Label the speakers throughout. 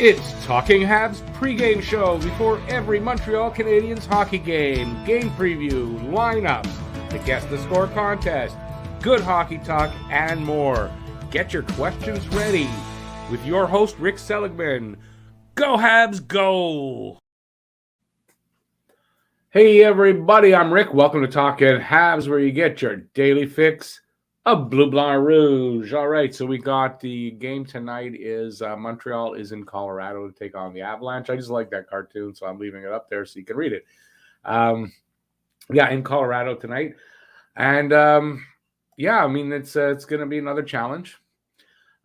Speaker 1: It's Talking Habs pregame show before every Montreal Canadiens hockey game. Game preview, lineups, the Guess the Score contest, good hockey talk, and more. Get your questions ready with your host, Rick Seligman. Go Habs, go! Hey everybody, I'm Rick. Welcome to Talking Habs, where you get your daily fix of Bleu Blanc Rouge. All right, so we got the game tonight is Montreal is in Colorado to take on the Avalanche. I just like that cartoon, so I'm leaving it up there so you can read it. In Colorado tonight. And it's going to be another challenge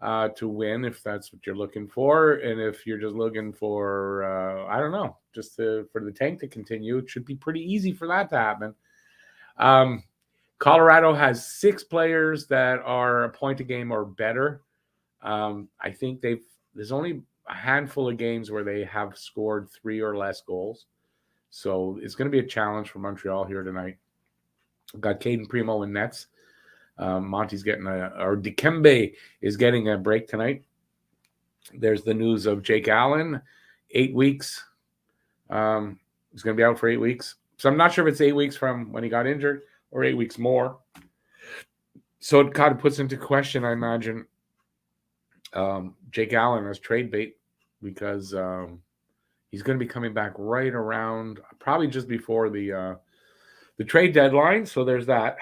Speaker 1: to win if that's what you're looking for. And if you're just looking for, for the tank to continue, it should be pretty easy for that to happen. Colorado has 6 players that are a point a game or better. I think there's only a handful of games where they have scored 3 or less goals. So it's going to be a challenge for Montreal here tonight. We've got Caden Primo in nets. Monty's getting Dikembe is getting a break tonight. There's the news of Jake Allen, 8 weeks. He's going to be out for 8 weeks. So I'm not sure if it's 8 weeks from when he got injured or 8 weeks more. So it kind of puts into question, I imagine, Jake Allen as trade bait because he's going to be coming back right around probably just before the trade deadline. So there's that.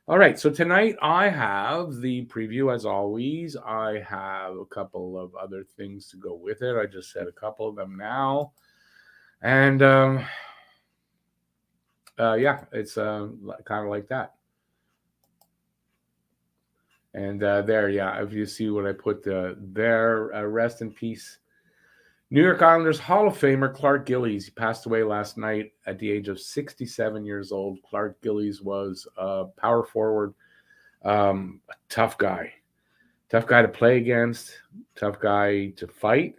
Speaker 1: All right, so tonight I have the preview as always. I have a couple of other things to go with it. I just said a couple of them now. And it's kind of like that. And if you see what I put there, rest in peace. New York Islanders Hall of Famer Clark Gillies. He passed away last night at the age of 67 years old. Clark Gillies was a power forward, a tough guy to play against, tough guy to fight.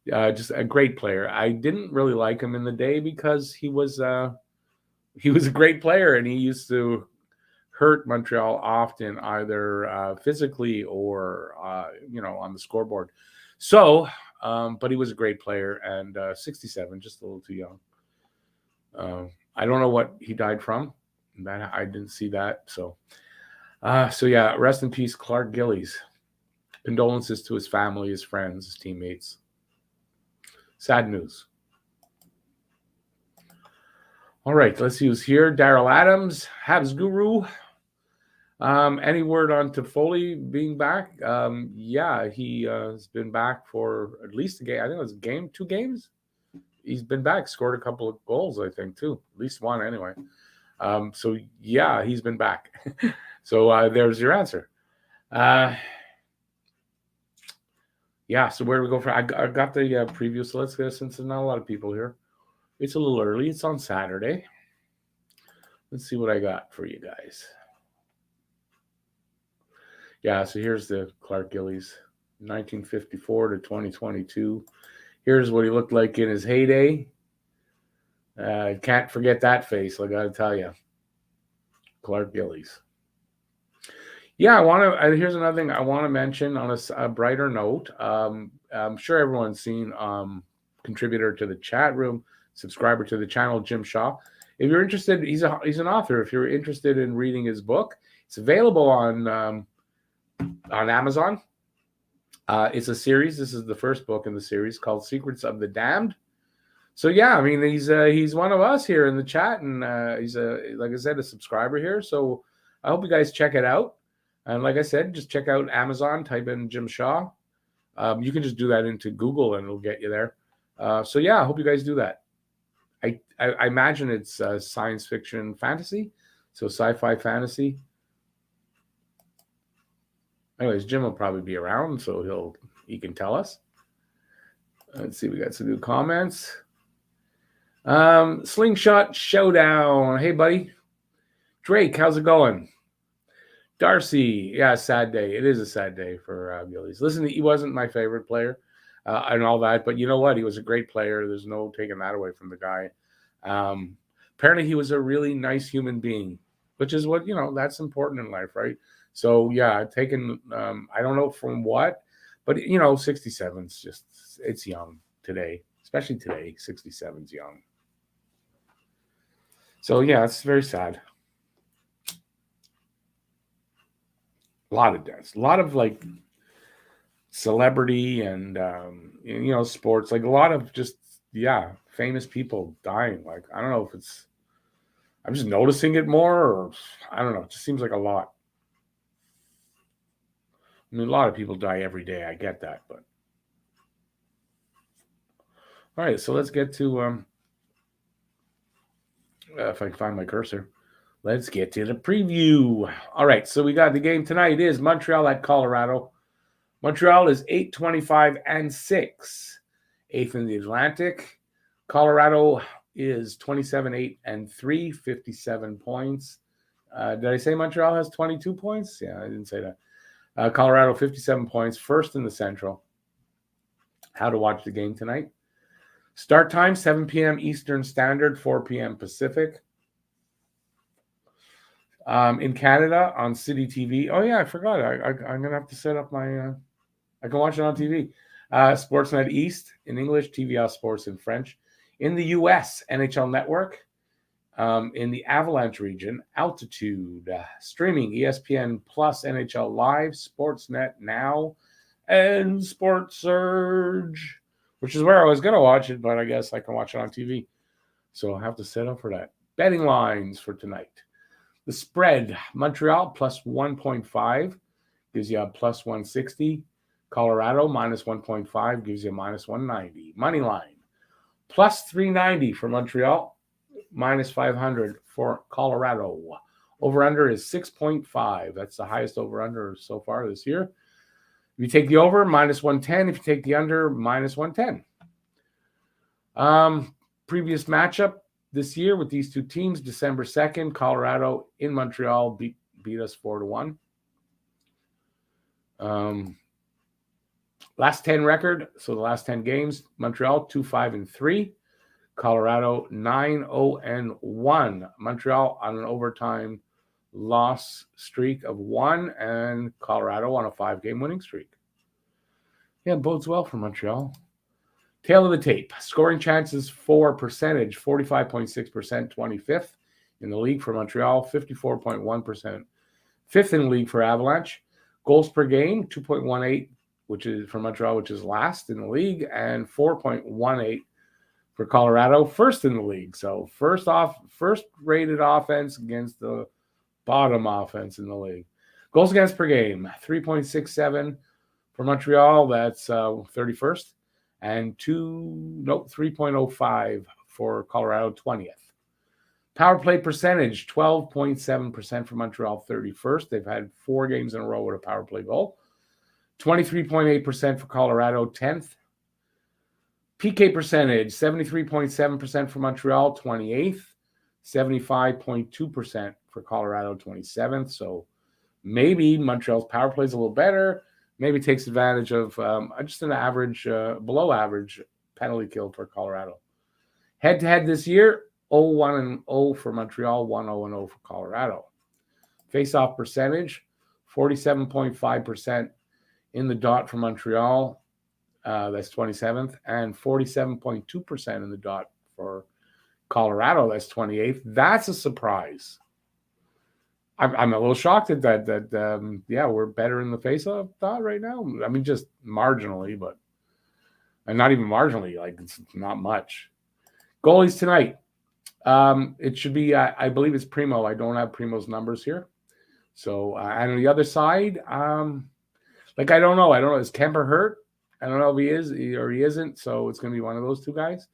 Speaker 1: Just a great player. I didn't really like him in the day because he was a great player and he used to hurt Montreal often, either physically or on the scoreboard. So. But he was a great player, and 67, just a little too young. I don't know what he died from. That I didn't see that. So rest in peace, Clark Gillies. Condolences to his family, his friends, his teammates. Sad news. All right, let's see who's here. Daryl Adams, Habs Guru. Any word on Toffoli being back? He has been back for at least a game. I think it was 2 games. He's been back, scored a couple of goals, I think, too. At least one, anyway. He's been back. So there's your answer. So where do we go from? I got the preview, so let's go, since there's not a lot of people here. It's a little early. It's on Saturday. Let's see what I got for you guys. So here's the Clark Gillies, 1954 to 2022. Here's what he looked like in his heyday. Can't forget that face, I got to tell you. Clark Gillies. Here's another thing I want to mention on a brighter note. I'm sure everyone's seen contributor to the chat room, subscriber to the channel, Jim Shaw. If you're interested, he's an author. If you're interested in reading his book, it's available on Amazon. It's a series. This is the first book in the series called Secrets of the Damned. So he's one of us here in the chat, and he's like I said, a subscriber here. So I hope you guys check it out. And like I said, just check out Amazon, type in Jim Shaw. You can just do that into Google and it'll get you there. I hope you guys do that. I imagine it's science fiction fantasy, so sci-fi fantasy. Anyways, Jim will probably be around, so he can tell us. Let's see, we got some new comments. Slingshot Showdown. Hey, buddy. Drake, how's it going? Darcy, sad day. It is a sad day for Gillies. Listen, he wasn't my favorite player and all that, but you know what? He was a great player. There's no taking that away from the guy. Apparently, he was a really nice human being, which is what, that's important in life, right? So, taken, I don't know from what, But, 67's just, it's young today, especially today. 67's young. So, yeah, it's very sad. A lot of deaths. A lot of, celebrity and, sports. A lot of just, famous people dying. I don't know if I'm just noticing it more, or I don't know. It just seems like a lot. I mean, a lot of people die every day. I get that, but. All right, so let's get to, if I can find my cursor, let's get to the preview. All right, so we got the game tonight is Montreal at Colorado. Montreal is 8-25-6, 8th in the Atlantic. Colorado is 27-8-3, 57 points. Did I say Montreal has 22 points? Yeah, I didn't say that. Colorado, 57 points, first in the Central. How to watch the game tonight. Start time, 7 p.m. Eastern Standard, 4 p.m. Pacific. In Canada, on City TV. Oh, yeah, I forgot. I'm going to have to set up my... I can watch it on TV. Sportsnet East in English, TVA Sports in French. In the U.S., NHL Network. In the Avalanche region, Altitude. Streaming, ESPN Plus, NHL Live, Sportsnet Now, and Sports Surge, which is where I was going to watch it, but I guess I can watch it on TV. So I'll have to set up for that. Betting lines for tonight. The spread, Montreal plus 1.5 gives you a plus 160. Colorado minus 1.5 gives you a minus 190. Money line, plus 390 for Montreal, minus 500 for Colorado. Over-under is 6.5. That's the highest over-under so far this year. If you take the over, minus 110. If you take the under, minus 110. Previous matchup this year with these two teams, December 2nd, Colorado in Montreal beat us 4-1. Last 10 record, so the last 10 games, Montreal 2-5-3, Colorado 9-0-1. Montreal on an overtime loss streak of 1, and Colorado on a 5-game winning streak. Yeah, bodes well for Montreal. Tail of the tape. Scoring chances for percentage, 45.6%, 25th in the league for Montreal, 54.1%, 5th in the league for Avalanche. Goals per game, 2.18, which is for Montreal, which is last in the league, and 4.18 for Colorado, first in the league. So first rated offense against the bottom offense in the league. Goals against per game, 3.67 for Montreal, that's 31st, and 3.05 for Colorado, 20th. Power play percentage, 12.7% for Montreal, 31st. They've had 4 games in a row with a power play goal. 23.8% for Colorado, 10th. PK percentage, 73.7% for Montreal, 28th. 75.2% for Colorado, 27th. So maybe Montreal's power play is a little better. Maybe takes advantage of just an average, below average penalty kill for Colorado. Head-to-head this year, 0-1-0 for Montreal, 1-0-0 for Colorado. Face-off percentage, 47.5% in the dot for Montreal, that's 27th, and 47.2% in the dot for Colorado, that's 28th. That's a surprise. I'm a little shocked at that. We're better in the face-off dot right now. I mean, just marginally, and not even marginally. It's not much. Goalies tonight. It should be, I believe it's Primo. I don't have Primo's numbers here. So, and on the other side, I don't know. Is Kemper hurt? I don't know if he is or he isn't. So it's going to be one of those two guys.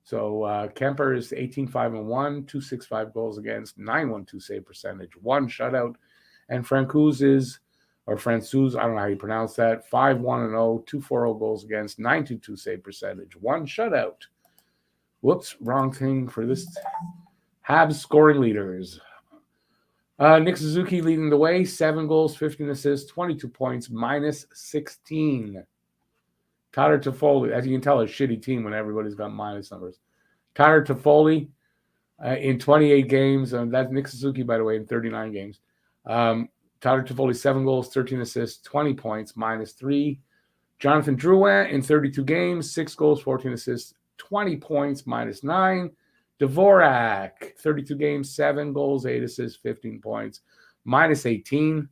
Speaker 1: So Kemper is 18-5-1, 265 goals against, 912 save percentage, 1 shutout. And Francouz, I don't know how you pronounce that, 5-1-0, 240 goals against, 922 save percentage, 1 shutout. Whoops, wrong thing for this. Habs scoring leaders. Nick Suzuki leading the way, 7 goals, 15 assists, 22 points, minus 16. Tyler Toffoli, as you can tell, a shitty team when everybody's got minus numbers. Tyler Toffoli in 28 games. That's Nick Suzuki, by the way, in 39 games. Tyler Toffoli, 7 goals, 13 assists, 20 points, minus 3. Jonathan Drouin in 32 games, 6 goals, 14 assists, 20 points, -9. Dvorak, 32 games, 7 goals, 8 assists, 15 points, -18.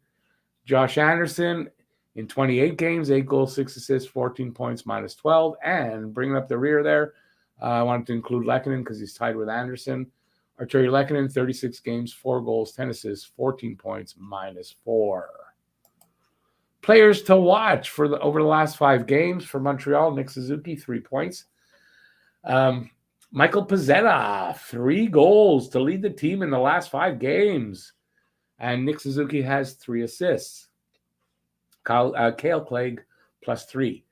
Speaker 1: Josh Anderson in 28 games, 8 goals, 6 assists, 14 points, -12. And bringing up the rear there, I wanted to include Lehkonen because he's tied with Anderson. Arturi Lehkonen, 36 games, 4 goals, 10 assists, 14 points, -4. Players to watch for over the last 5 games for Montreal: Nick Suzuki, 3 points. Michael Pezzetta, 3 goals to lead the team in the last 5 games. And Nick Suzuki has 3 assists. Cale Clegg, +3.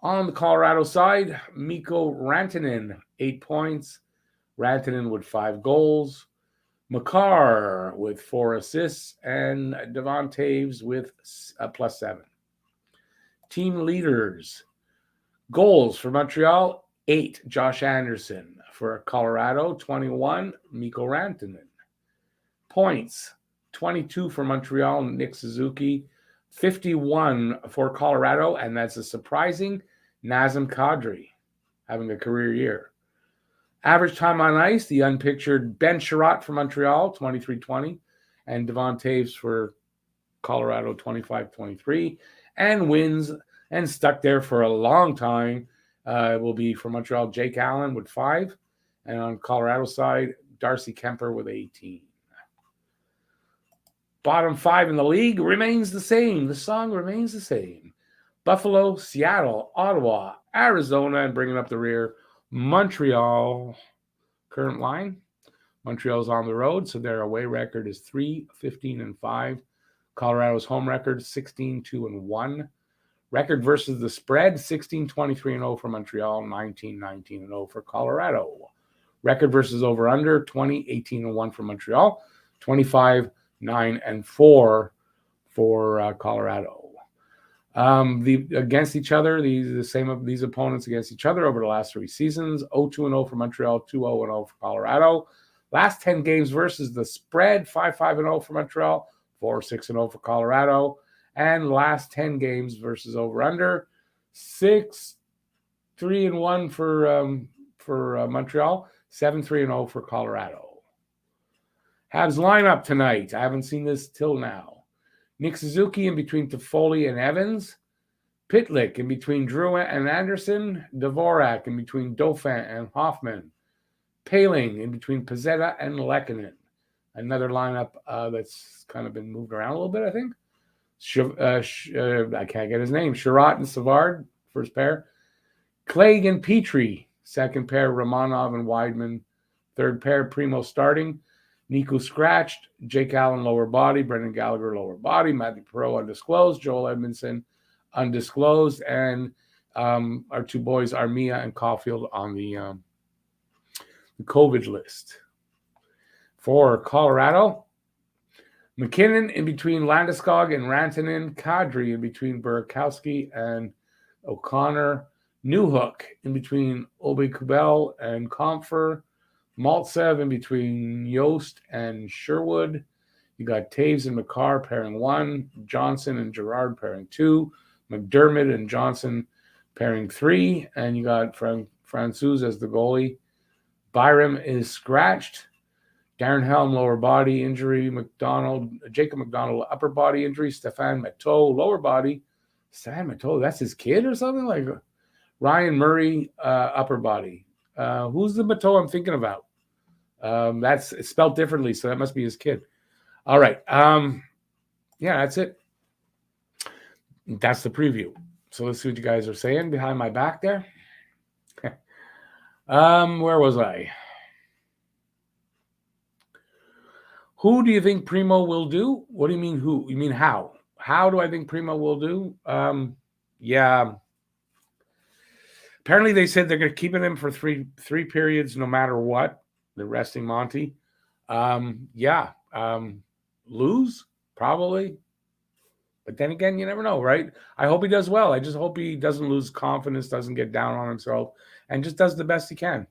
Speaker 1: On the Colorado side, Mikko Rantanen, 8 points. Rantanen with 5 goals. Makar with 4 assists. And Devon Taves with +7. Team leaders. Goals for Montreal, 8, Josh Anderson. For Colorado, 21, Mikko Rantanen. Points, 22 for Montreal, Nick Suzuki. 51 for Colorado, and that's a surprising Nazem Kadri having a career year. Average time on ice, the unpictured Ben Sherratt for Montreal, 23-20, and Devon Taves for Colorado, 25-23. And wins and stuck there for a long time will be for Montreal, Jake Allen with 5, and on Colorado side, Darcy Kemper with 18. Bottom 5 in the league remains the same. The song remains the same. Buffalo, Seattle, Ottawa, Arizona, and bringing up the rear, Montreal. Current line, Montreal's on the road, so their away record is 3-15-5. Colorado's home record, 16-2-1. Record versus the spread, 16-23-0 for Montreal, 19-19-0 for Colorado. Record versus over-under, 20-18-1 for Montreal, 25-9-4 for Colorado. Against each other, these opponents against each other over the last 3 seasons: 0-2-0 for Montreal, 2-0-0 for Colorado. Last 10 games versus the spread: 5-5-0 for Montreal, 4-6-0 for Colorado. And last 10 games versus over/under: 6-3-1 for Montreal, 7-3-0 for Colorado. Habs lineup tonight. I haven't seen this till now. Nick Suzuki in between Toffoli and Evans. Pitlick in between Drouin and Anderson. Dvorak in between Dauphin and Hoffman. Paling in between Pezzetta and Lehkonen. Another lineup that's kind of been moved around a little bit, I think. I can't get his name. Sherratt and Savard, first pair. Clegg and Petrie, second pair. Romanov and Weidman, third pair. Primo starting. Nico scratched. Jake Allen, lower body. Brendan Gallagher, lower body. Matthew Perreault, undisclosed. Joel Edmondson, undisclosed. And our 2 boys, Armia and Caulfield, on the COVID list. For Colorado, McKinnon in between Landeskog and Rantanen. Kadri in between Burakovsky and O'Connor. Newhook in between Obi-Kubel and Comfer. Maltsev in between Yost and Sherwood. You got Taves and Makar pairing 1. Johnson and Gerard pairing 2. McDermott and Johnson pairing 3. And you got Francouz as the goalie. Byram is scratched. Darren Helm, lower body injury. Jacob McDonald, upper body injury. Stéphane Matteau, lower body. Stéphane Matteau, that's his kid or something? Like Ryan Murray, upper body. Who's the Matteau I'm thinking about? That's spelled differently, so that must be his kid. All right. Yeah, that's it. That's the preview. So let's see what you guys are saying behind my back there. Where was I? Who do you think Primo will do? What do you mean who? You mean how? How do I think Primo will do? Yeah. Apparently they said they're going to keep him for three periods no matter what. They're resting Monty. Yeah. Lose? Probably. But then again, you never know, right? I hope he does well. I just hope he doesn't lose confidence, doesn't get down on himself, and just does the best he can.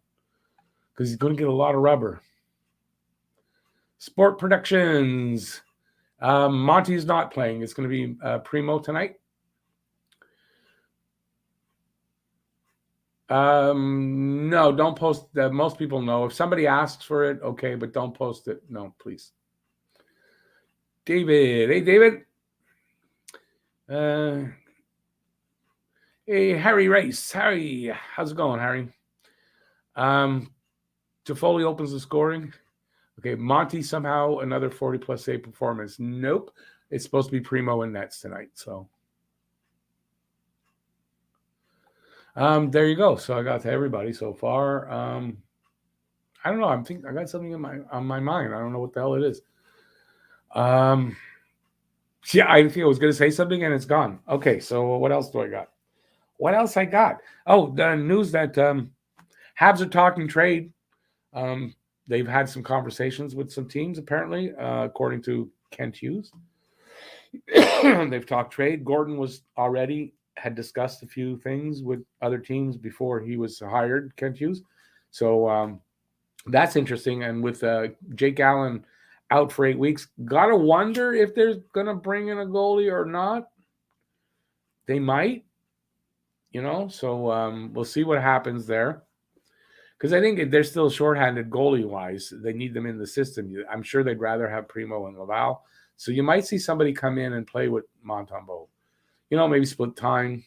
Speaker 1: Because he's going to get a lot of rubber. Sport Productions. Monty's not playing. It's going to be Primo tonight. No, don't post that. Most people know. If somebody asks for it, okay, but don't post it. No, please. David. Hey, David. Hey, Harry Race. Harry, how's it going, Harry? Toffoli opens the scoring. Okay, Monty somehow another 40-plus save performance. Nope. It's supposed to be Primo and Nets tonight. So there you go. So I got to everybody so far. I don't know. I got something on my mind. I don't know what the hell it is. Yeah, I think I was going to say something and it's gone. Okay, so what else do I got? What else I got? Oh, the news that Habs are talking trade. They've had some conversations with some teams, apparently, according to Kent Hughes. They've talked trade. Gordon had discussed a few things with other teams before he was hired, Kent Hughes. So that's interesting. And with Jake Allen out for 8 weeks, gotta wonder if they're gonna bring in a goalie or not. They might, So we'll see what happens there. Because I think they're still shorthanded goalie-wise. They need them in the system. I'm sure they'd rather have Primo and Laval. So you might see somebody come in and play with Montembeault. Maybe split time,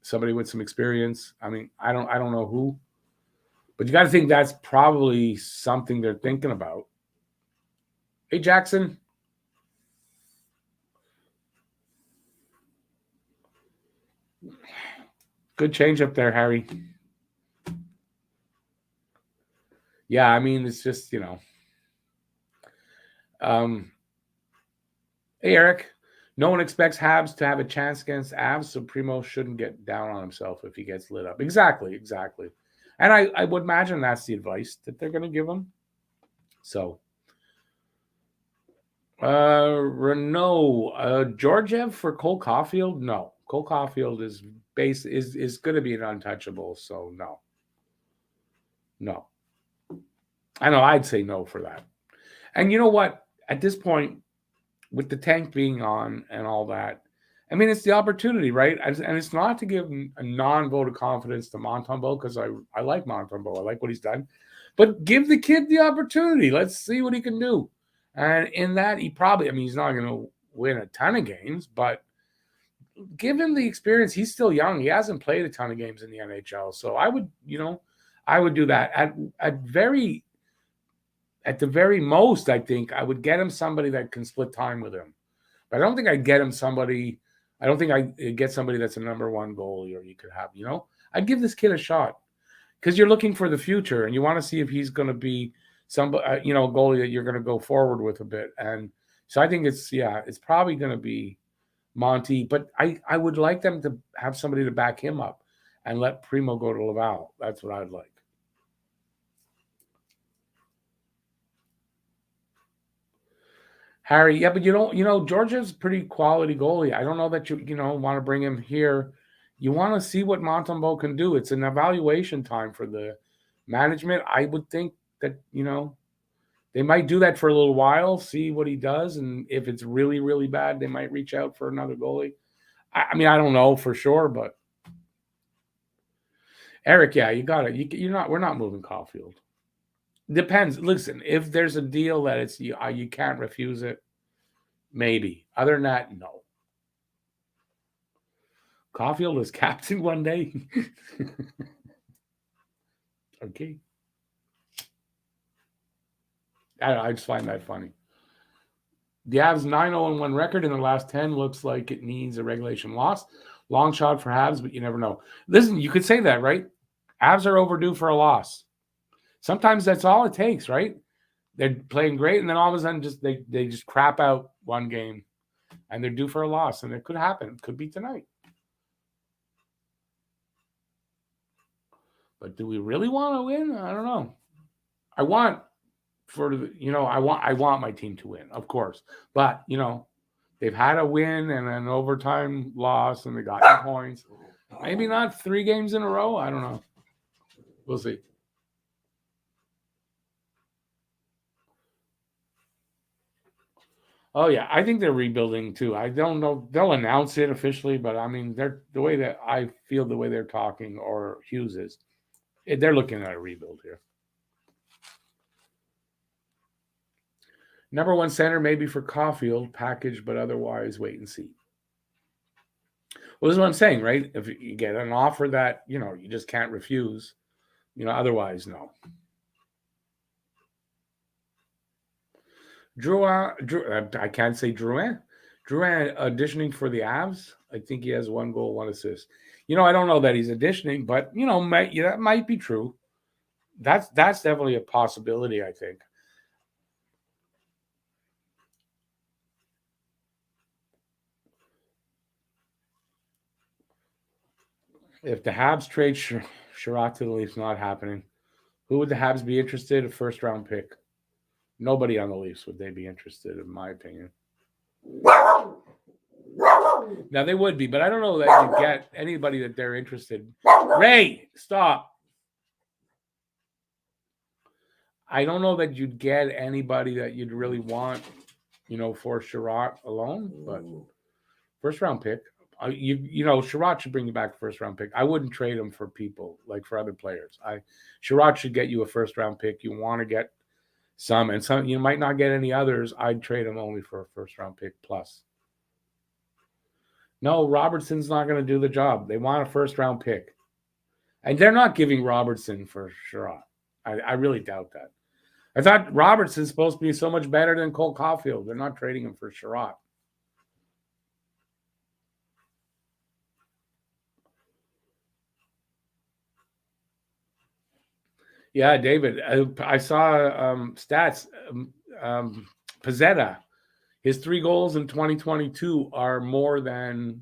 Speaker 1: somebody with some experience. I mean, I don't know who. But you got to think that's probably something they're thinking about. Hey, Jackson. Good change up there, Harry. Yeah, I mean, it's just, Hey, Eric. No one expects Habs to have a chance against Avs, so Primo shouldn't get down on himself if he gets lit up. Exactly. And I would imagine that's the advice that they're going to give him. So, Renault, Georgiev for Cole Caulfield? No. Cole Caulfield is going to be an untouchable, so no. No. I know I'd say no for that. And you know what? At this point, with the tank being on and all that, I mean, it's the opportunity, right? And it's not to give a non-vote of confidence to Montembeault because I like Montembeault. I like what he's done. But give the kid the opportunity. Let's see what he can do. And in that, he's not going to win a ton of games, but give him the experience. He's still young. He hasn't played a ton of games in the NHL. So I would do that. At the very most, I think I would get him somebody that can split time with him. But I don't think I'd get him somebody. I don't think I'd get somebody that's a number one goalie or you could have, I'd give this kid a shot because you're looking for the future and you want to see if he's going to be somebody, a goalie that you're going to go forward with a bit. And so I think it's probably going to be Monty, but I would like them to have somebody to back him up and let Primo go to Laval. That's what I'd like. Harry, yeah, but Georgia's pretty quality goalie. I don't know that you want to bring him here. You want to see what Montembeault can do. It's an evaluation time for the management. I would think that, they might do that for a little while, see what he does. And if it's really, really bad, they might reach out for another goalie. I mean, I don't know for sure, but Eric, yeah, you got it. We're not moving Caulfield. Depends. Listen, if there's a deal that it's you can't refuse it, maybe. Other than that, no. Caulfield was captain one day. Okay. I just find that funny. The Habs 9-0-1 record in the last 10 looks like it needs a regulation loss. Long shot for Habs, but you never know. Listen, you could say that, right? Habs are overdue for a loss. Sometimes that's all it takes, right? They're playing great, and then all of a sudden they just crap out one game, and they're due for a loss, and it could happen. It could be tonight. But do we really want to win? I don't know. I want my team to win, of course. But, they've had a win and an overtime loss, and they got points. Maybe not 3 games in a row. I don't know. We'll see. Oh yeah, I think they're rebuilding too. I don't know; they'll announce it officially, but I mean, the way that I feel, the way they're talking, or Hughes is, They're looking at a rebuild here. Number one center, maybe for Caulfield package, but otherwise wait and see. Well, this is what I'm saying, right? If you get an offer that, you just can't refuse, otherwise, no. Drouin, I can't say Drouin. Drouin auditioning for the Avs. I think he has 1 goal, 1 assist. I don't know that he's auditioning, but, that might be true. That's definitely a possibility, I think. If the Habs trade Sherratt to the Leafs, not happening. Who would the Habs be interested? A first-round pick. Nobody on the Leafs would they be interested, in my opinion. Now, they would be, but I don't know that you get anybody that they're interested. Ray, stop. I don't know that you'd get anybody that you'd really want, for Sherratt alone, but first-round pick. Sherratt should bring you back a first-round pick. I wouldn't trade him for people, like for other players. Sherratt should get you a first-round pick. You want to get some, and some you might not get any others. I'd trade him only for a first-round pick plus. No, Robertson's not going to do the job. They want a first-round pick. And they're not giving Robertson for Sherratt. I really doubt that. I thought Robertson's supposed to be so much better than Cole Caulfield. They're not trading him for Sherratt. Yeah, David, I saw stats. Pizzetta, his 3 goals in 2022 are more than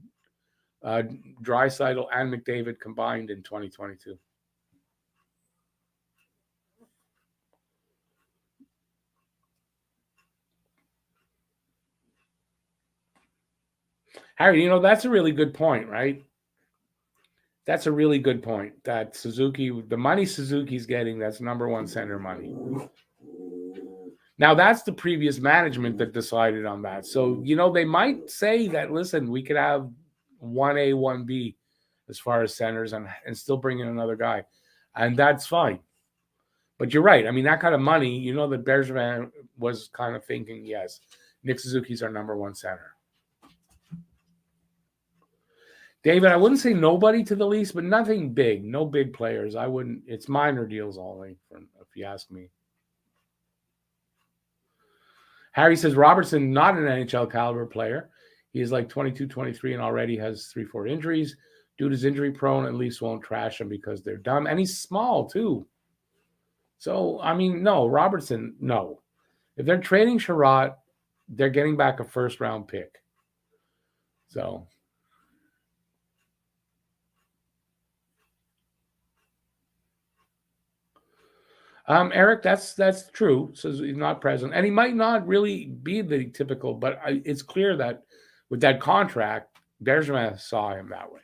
Speaker 1: Draisaitl and McDavid combined in 2022. Harry, that's a really good point, right? That's a really good point. That the money Suzuki's getting, that's number one center money. Now, that's the previous management that decided on that. So, they might say that, listen, we could have 1A, 1B as far as centers and still bring in another guy. And that's fine. But you're right. I mean, that kind of money, that Bergevin was kind of thinking, yes, Nick Suzuki's our number one center. David, I wouldn't say nobody to the Leafs, but nothing big. No big players. I wouldn't. It's minor deals only, if you ask me. Harry says Robertson, not an NHL caliber player. He is like 22, 23 and already has 3-4 injuries. Dude is injury prone and Leafs won't trash him because they're dumb. And he's small too. So, I mean, no, Robertson, no. If they're trading Sherratt, they're getting back a first-round pick. So... Eric, that's true. Says he's not present, and he might not really be the typical. But it's clear that with that contract, Bergevin saw him that way.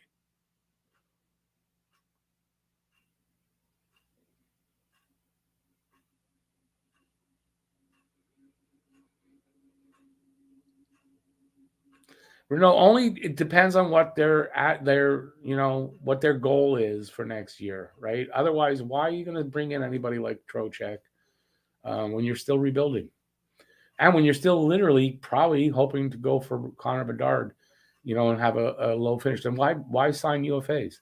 Speaker 1: Only it depends on what they're at what their goal is for next year, right? Otherwise, why are you going to bring in anybody like Trocheck when you're still rebuilding? And when you're still literally probably hoping to go for Connor Bedard, and have a low finish, then why sign UFAs?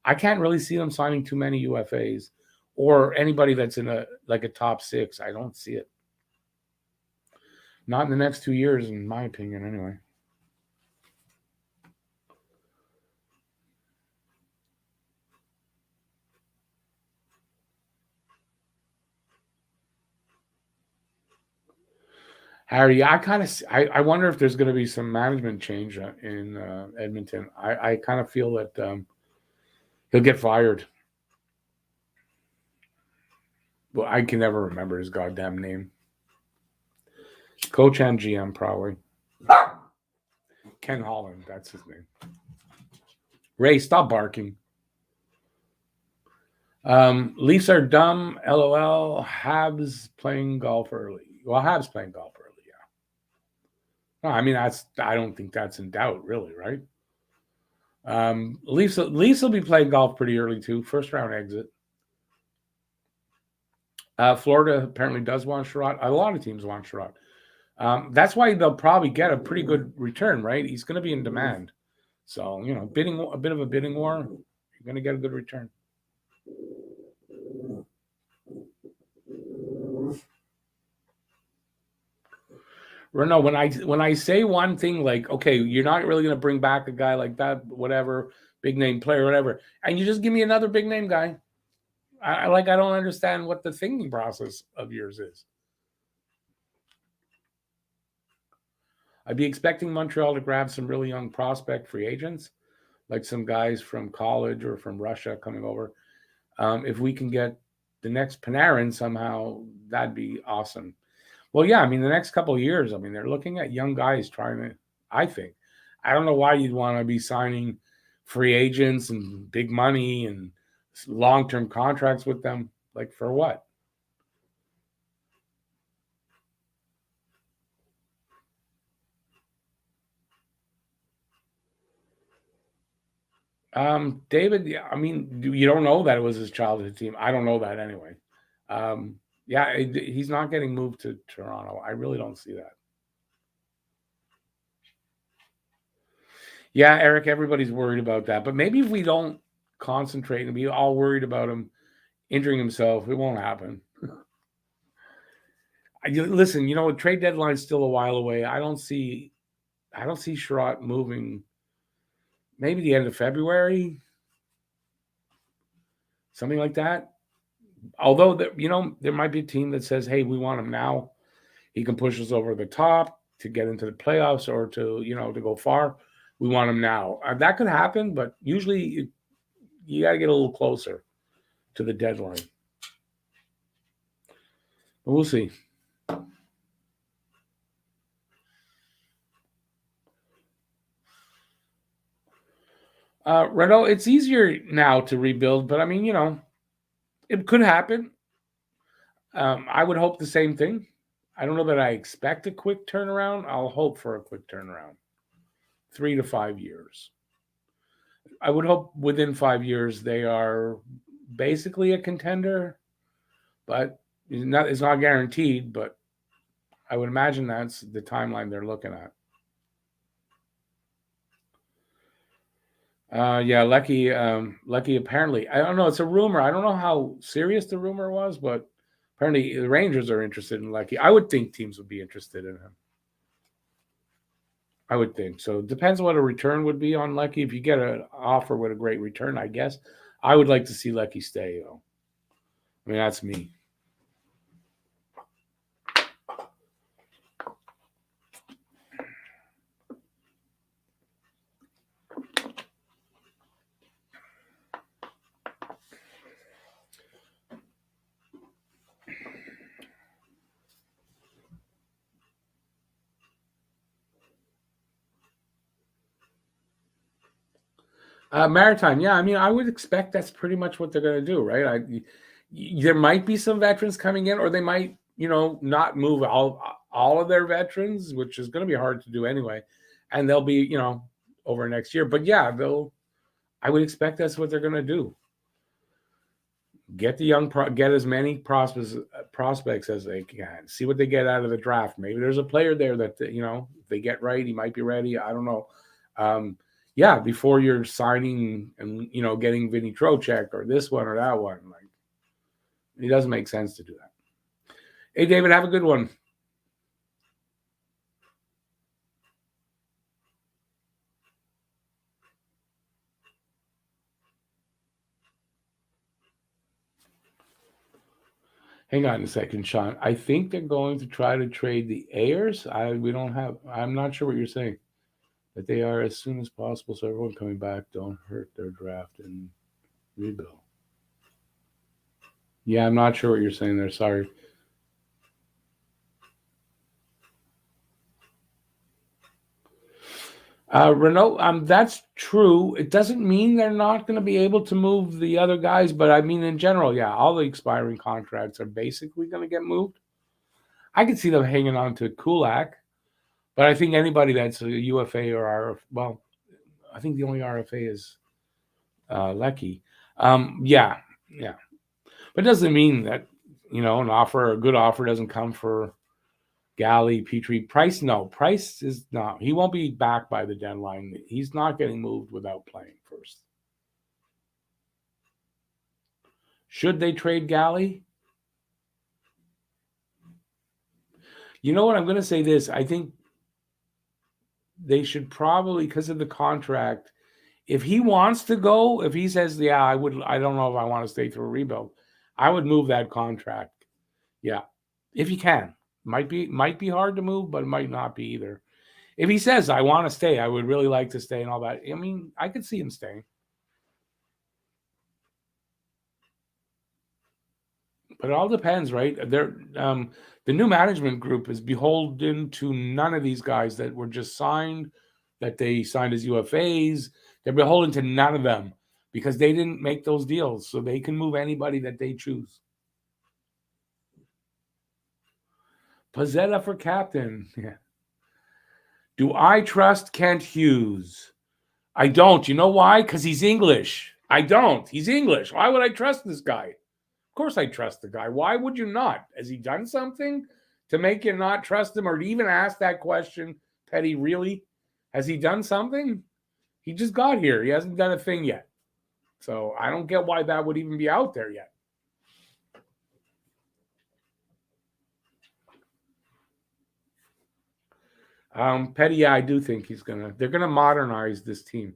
Speaker 1: I can't really see them signing too many UFAs or anybody that's in a top 6. I don't see it. Not in the next 2 years, in my opinion, anyway. Harry, I wonder if there's going to be some management change in Edmonton. I kind of feel that he'll get fired. Well, I can never remember his goddamn name. Coach and GM, probably. Ken Holland, that's his name. Ray, stop barking. Leafs are dumb, LOL. Habs playing golf early. Well, Habs playing golf early. No, I mean, I don't think that's in doubt, really, right? Leafs will be playing golf pretty early, too. First-round exit. Florida apparently does want Sherrod. A lot of teams want Sherrod. That's why they'll probably get a pretty good return, right? He's going to be in demand. So, bidding a bit of a bidding war, you're going to get a good return. Renault, when I say one thing like, okay, you're not really going to bring back a guy like that, whatever, big name player, whatever, and you just give me another big name guy, I don't understand what the thinking process of yours is. I'd be expecting Montreal to grab some really young prospect free agents, like some guys from college or from Russia coming over. If we can get the next Panarin somehow, that'd be awesome. Well, yeah, I mean, the next couple of years, I mean, they're looking at young guys trying to, I think. I don't know why you'd want to be signing free agents and big money and long-term contracts with them. Like, for what? David, yeah, I mean, you don't know that it was his childhood team. I don't know that anyway. Yeah, he's not getting moved to Toronto. I really don't see that. Yeah, Eric, everybody's worried about that. But maybe if we don't concentrate and be all worried about him injuring himself, it won't happen. Listen, trade deadline's still a while away. I don't see Sherratt moving. Maybe the end of February, something like that. Although there might be a team that says, "Hey, we want him now. He can push us over the top to get into the playoffs or to go far. We want him now." That could happen, but usually you got to get a little closer to the deadline. But we'll see. Renault, it's easier now to rebuild, but I mean, it could happen. I would hope the same thing. I don't know that I expect a quick turnaround. I'll hope for a quick turnaround. 3 to 5 years. I would hope within 5 years they are basically a contender, but it's not guaranteed, but I would imagine that's the timeline they're looking at. Yeah, Lecky apparently, I don't know, it's a rumor. I don't know how serious the rumor was, but apparently the Rangers are interested in Lecky. I would think teams would be interested in him. I would think so. It depends what a return would be on Lecky. If you get an offer with a great return, I guess I would like to see Lecky stay, though. I mean, that's me. Maritime, yeah. I mean, I would expect that's pretty much what they're going to do, right? There might be some veterans coming in, or they might, not move all of their veterans, which is going to be hard to do anyway, and they'll be, over next year. But yeah, I would expect that's what they're going to do. Get get as many prospects as they can. See what they get out of the draft. Maybe there's a player there that if they get right, he might be ready. I don't know. Yeah, before you're signing and getting Vinny Trocheck or this one or that one, like it doesn't make sense to do that. Hey, David, have a good one. Hang on a second, Sean. I think they're going to try to trade the Ayers. I'm not sure what you're saying. That they are as soon as possible, so everyone coming back don't hurt their draft and rebuild. Yeah, I'm not sure what you're saying there. Sorry. Renault, that's true. It doesn't mean they're not going to be able to move the other guys, but I mean, in general, yeah, all the expiring contracts are basically going to get moved. I could see them hanging on to Kulak, but I think anybody that's a UFA or RF, I think the only RFA is Lecky. Yeah, but it doesn't mean that a good offer doesn't come for Galley, Petrie. Price, no. Price is not. He won't be back by the deadline. He's not getting moved without playing first. Should they trade Galley? You know what? I'm going to say this. I think they should probably, because of the contract, if he wants to go, if he says, yeah, I don't know if I want to stay through a rebuild, I would move that contract. Yeah. If he can. Might be hard to move, but it might not be either. If he says, I want to stay, I would really like to stay and all that. I mean, I could see him staying. But it all depends, right? The new management group is beholden to none of these guys that were just signed, that they signed as UFAs. They're beholden to none of them because they didn't make those deals. So they can move anybody that they choose. Pizzetta for captain. Yeah. Do I trust Kent Hughes? I don't. You know why? Because he's English. I don't. He's English. Why would I trust this guy? Of course I trust the guy. Why would you not? Has he done something to make you not trust him, or to even ask that question, Petty, really? Has he done something? He just got here. He hasn't done a thing yet. So I don't get why that would even be out there yet. Petty, yeah, I do think they're gonna modernize this team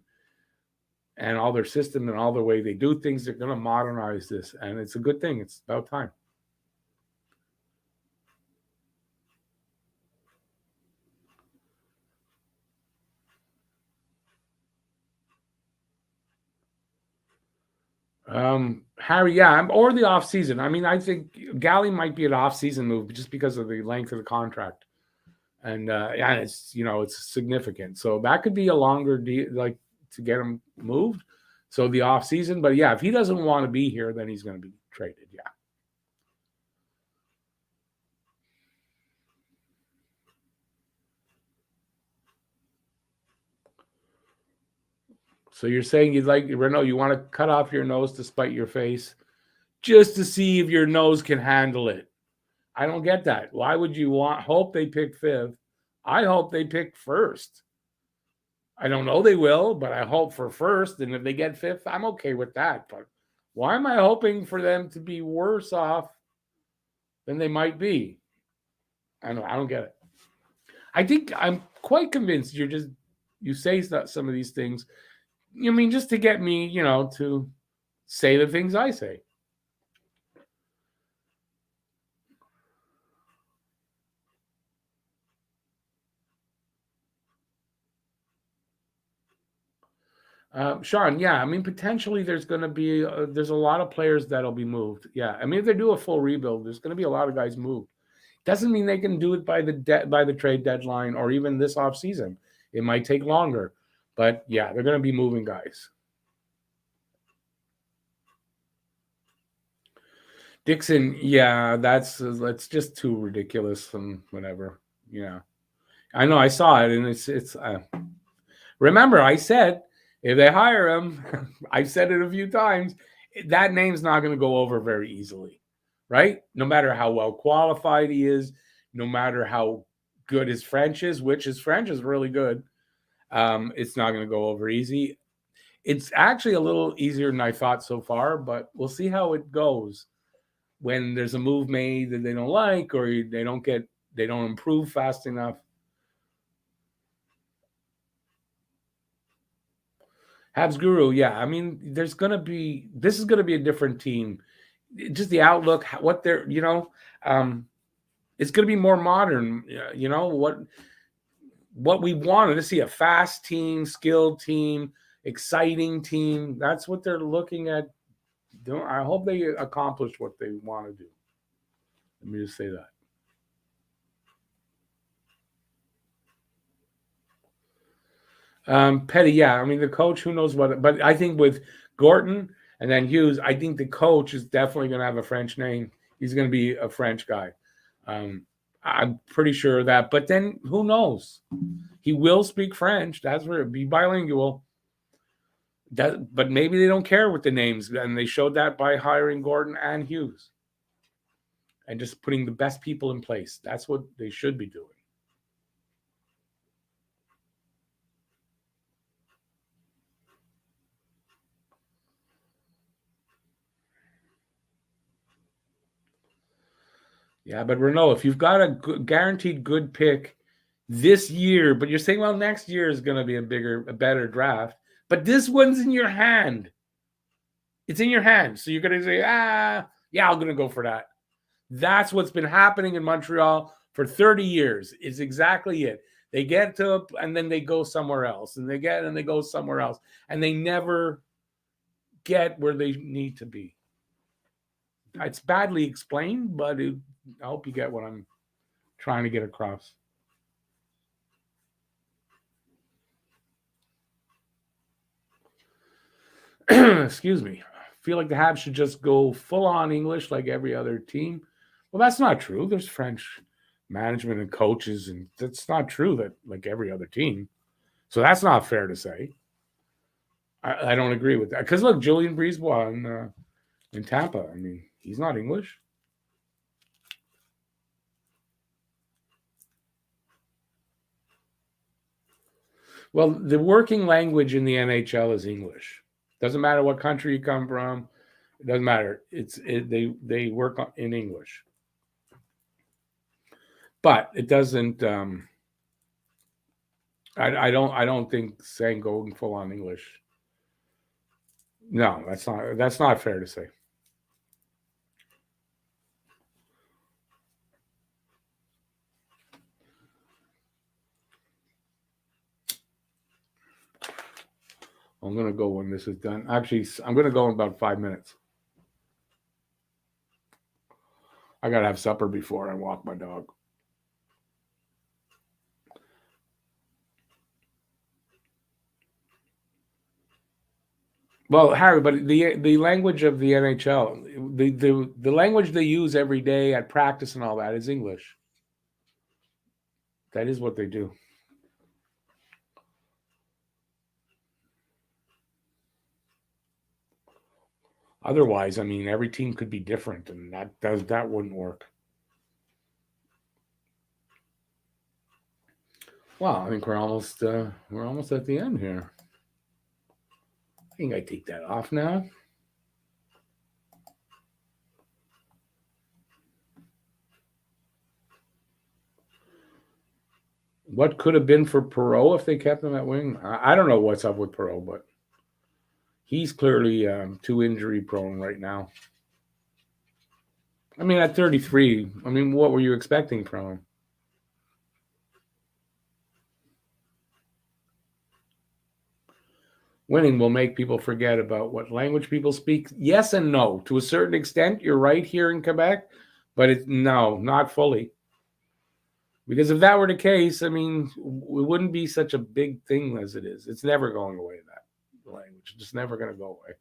Speaker 1: and all their system and all the way they do things. They're gonna modernize this, and it's a good thing. It's about time. Harry, yeah, or the off season. I mean, I think Galley might be an off season move just because of the length of the contract, and it's significant. So that could be a longer deal, like to get him moved. So the off season, but yeah, if he doesn't want to be here, then he's going to be traded. Yeah. So you're saying you'd like Renault, you want to cut off your nose to spite your face just to see if your nose can handle it. I don't get that. Why would you hope they pick fifth? I hope they pick first. I don't know they will, but I hope for first. And if they get fifth, I'm okay with that. But why am I hoping for them to be worse off than they might be? I don't get it. I think I'm quite convinced you say some of these things. I mean, just to get me, to say the things I say. Sean, yeah, I mean, potentially there's going to be there's a lot of players that'll be moved. Yeah, I mean, if they do a full rebuild, there's going to be a lot of guys moved. Doesn't mean they can do it by the trade deadline or even this off season. It might take longer, but yeah, they're going to be moving guys. Dixon, yeah, that's just too ridiculous and whatever. Yeah, I know, I saw it, and it's. Remember, I said if they hire him, I've said it a few times, that name's not going to go over very easily, right? No matter how well qualified he is, no matter how good his French is, which his French is really good, it's not going to go over easy. It's actually a little easier than I thought so far, but we'll see how it goes when there's a move made that they don't like, or they don't improve fast enough. Habs Guru, yeah. I mean, this is going to be a different team. Just the outlook, what they're, it's going to be more modern. What we wanted to see, a fast team, skilled team, exciting team. That's what they're looking at. I hope they accomplish what they want to do. Let me just say that. Petty, yeah. I mean, the coach, who knows what, but I think with Gorton and then Hughes, I think the coach is definitely going to have a French name. He's going to be a French guy. I'm pretty sure of that. But then who knows? He will speak French. That's where be bilingual. But maybe they don't care with the names, and they showed that by hiring Gordon and Hughes. and just putting the best people in place. That's what they should be doing. Yeah, but Renault, if you've got a guaranteed good pick this year, but you're saying, well, next year is going to be a better draft, but this one's in your hand. It's in your hand. So you're going to say, yeah, I'm going to go for that. That's what's been happening in Montreal for 30 years. Is exactly it. They get to, and then they go somewhere else, and they go somewhere else, and they never get where they need to be. It's badly explained, but I hope you get what I'm trying to get across. Excuse me. I feel like the Habs should just go full on English like every other team. Well, that's not true. There's French management and coaches, and that's not true that like every other team. So that's not fair to say. I don't agree with that. Because look, Julien Brisebois in Tampa, I mean, he's not English. Well, the working language in the NHL is English. Doesn't matter what country you come from. It doesn't matter. They work in English, but it doesn't. I don't think saying going full on English. No, that's not fair to say. I'm going to go when this is done. Actually, I'm going to go in about 5 minutes. I got to have supper before I walk my dog. Well, Harry, but the language of the NHL, the language they use every day at practice and all that is English. That is what they do. Otherwise, I mean, every team could be different, and that wouldn't work. Well, I think we're almost at the end here. I think I take that off now. What could have been for Perreault if they kept him at wing? I don't know what's up with Perreault, but he's clearly too injury prone right now. I mean, at 33, I mean, what were you expecting from him? Winning will make people forget about what language people speak. Yes and no. To a certain extent, you're right here in Quebec, but no, not fully. Because if that were the case, I mean, it wouldn't be such a big thing as it is. It's never going away, that language. It's just never going to go away.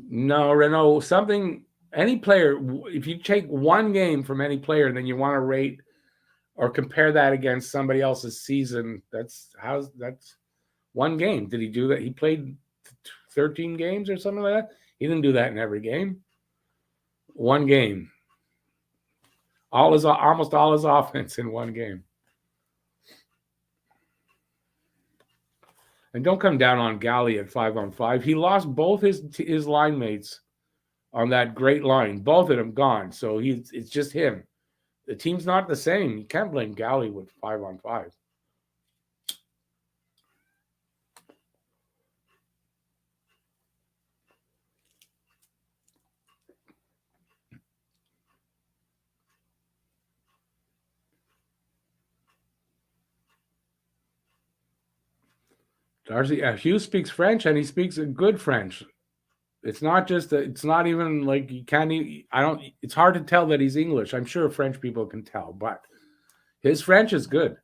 Speaker 1: No, Renault, any player, if you take one game from any player and then you want to rate or compare that against somebody else's season, that's one game. Did he do that? He played 13 games or something like that. He didn't do that in every game. One game. Almost all his offense in one game. And don't come down on Galley at 5-on-5. He lost both his line mates on that great line. Both of them gone. So it's just him. The team's not the same. You can't blame Galley with 5-on-5. Darcy, Hughes speaks French, and he speaks a good French. It's not even like you can't. It's hard to tell that he's English. I'm sure French people can tell, but his French is good.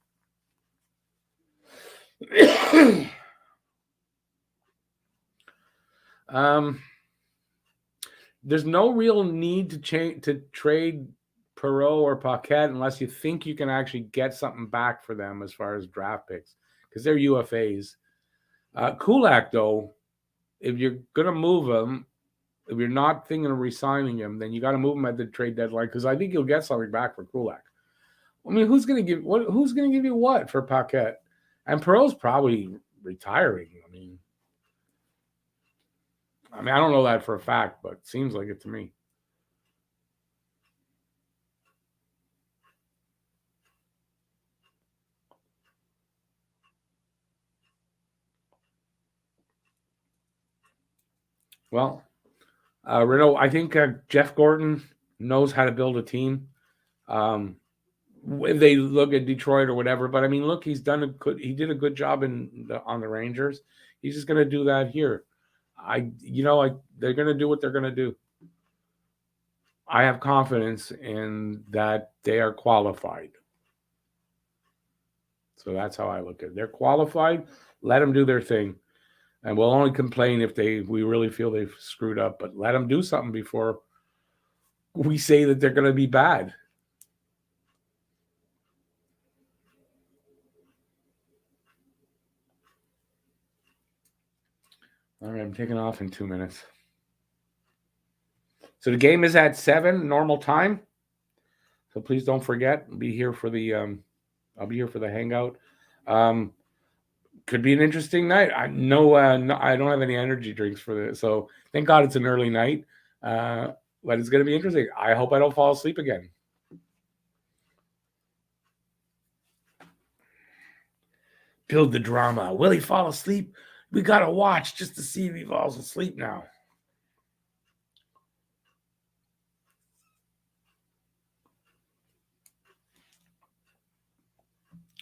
Speaker 1: There's no real need to trade Perreault or Paquette unless you think you can actually get something back for them as far as draft picks because they're UFAs. Kulak, though, if you're going to move him, if you're not thinking of re-signing him, then you got to move him at the trade deadline because I think you'll get something back for Kulak. I mean, who's going to give you what for Paquette? And Perreault's probably retiring. I mean, I don't know that for a fact, but it seems like it to me. Well, Renault, I think Jeff Gordon knows how to build a team. If they look at Detroit or whatever, but I mean, look, he did a good job on the Rangers. He's just going to do that here. They're going to do what they're going to do. I have confidence in that they are qualified. So that's how I look at it. They're qualified. Let them do their thing. And we'll only complain if we really feel they've screwed up, but let them do something before we say that they're going to be bad. All right, I'm taking off in 2 minutes. So the game is at 7 normal time. So please don't forget. I'll be here for the hangout. Could be an interesting night. I don't have any energy drinks for this, so thank God it's an early night. But it's going to be interesting. I hope I don't fall asleep again. Build the drama. Will he fall asleep? We got to watch just to see if he falls asleep now.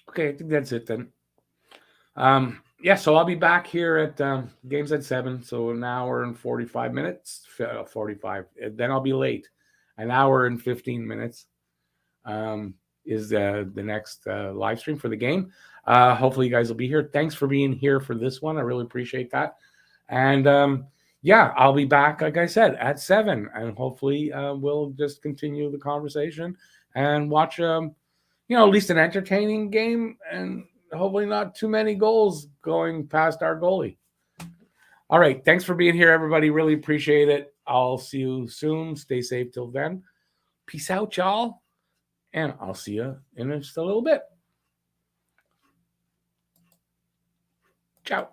Speaker 1: Okay, I think that's it then. So I'll be back here at games at 7, so an hour and 45 minutes. 45. Then I'll be late. An hour and 15 minutes is the next live stream for the game. Hopefully you guys will be here. Thanks for being here for this one. I really appreciate that. And I'll be back, like I said, at 7, and hopefully we'll just continue the conversation and watch at least an entertaining game, and hopefully not too many goals going past our goalie. All right. Thanks for being here, everybody. Really appreciate it. I'll see you soon. Stay safe till then. Peace out, y'all. And I'll see you in just a little bit. Ciao.